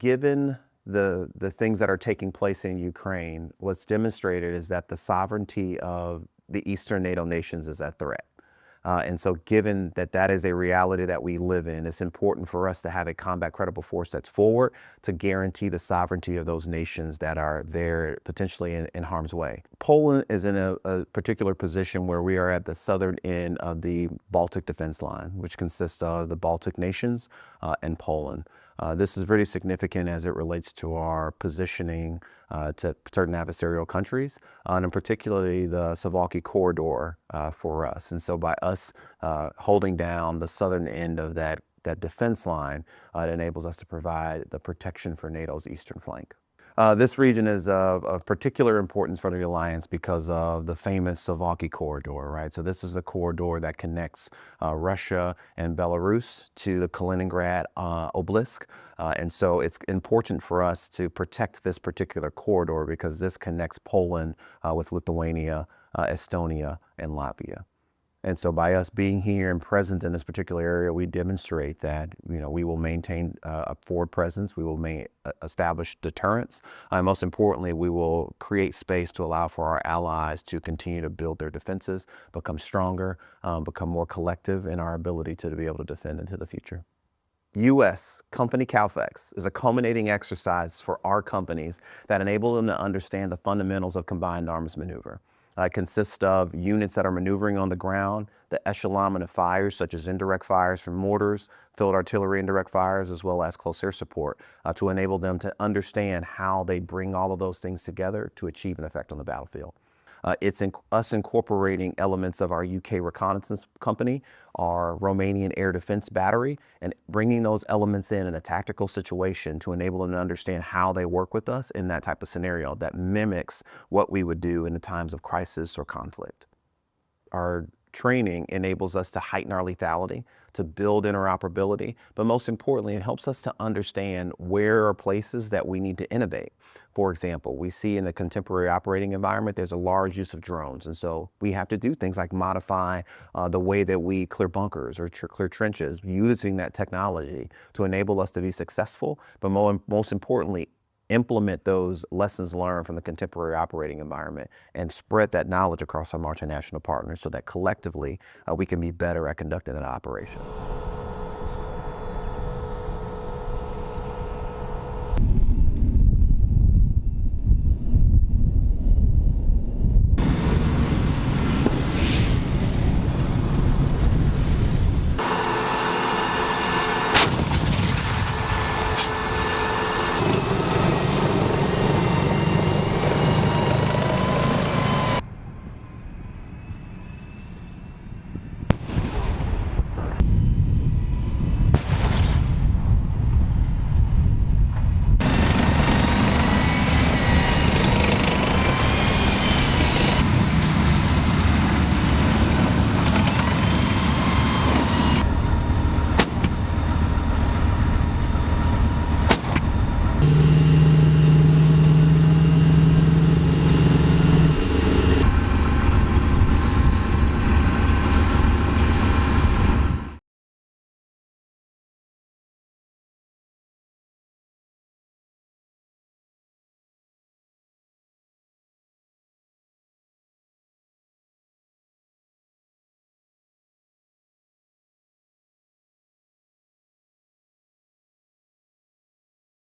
Given the things that are taking place in Ukraine, what's demonstrated is that the sovereignty of the Eastern NATO nations is at threat. And so given that that is a reality that we live in, it's important for us to have a combat credible force that's forward to guarantee the sovereignty of those nations that are there potentially in harm's way. Poland is in a particular position where we are at the southern end of the Baltic defense line, which consists of the Baltic nations and Poland. This is very significant as it relates to our positioning to certain adversarial countries, and particularly the Suwałki corridor for us. And so by us holding down the southern end of that defense line, it enables us to provide the protection for NATO's eastern flank. This region is of particular importance for the alliance because of the famous Suwałki corridor, right? So this is a corridor that connects Russia and Belarus to the Kaliningrad obelisk. And so it's important for us to protect this particular corridor because this connects Poland with Lithuania, Estonia, and Latvia. And so by us being here and present in this particular area, we demonstrate that, we will maintain a forward presence, we will establish deterrence, and most importantly, we will create space to allow for our allies to continue to build their defenses, become stronger, become more collective in our ability to be able to defend into the future. U.S. company CALFEX is a culminating exercise for our companies that enable them to understand the fundamentals of combined arms maneuver. Consists of units that are maneuvering on the ground, the echelon of fires such as indirect fires from mortars, field artillery indirect fires, as well as close air support to enable them to understand how they bring all of those things together to achieve an effect on the battlefield. It's us incorporating elements of our UK reconnaissance company, our Romanian air defense battery, and bringing those elements in a tactical situation to enable them to understand how they work with us in that type of scenario that mimics what we would do in the times of crisis or conflict. Our training enables us to heighten our lethality, to build interoperability, but most importantly, it helps us to understand where are places that we need to innovate. For example, we see in the contemporary operating environment, there's a large use of drones. And so we have to do things like modify the way that we clear bunkers or clear trenches using that technology to enable us to be successful, but most importantly, implement those lessons learned from the contemporary operating environment and spread that knowledge across our multinational partners so that collectively we can be better at conducting that operation.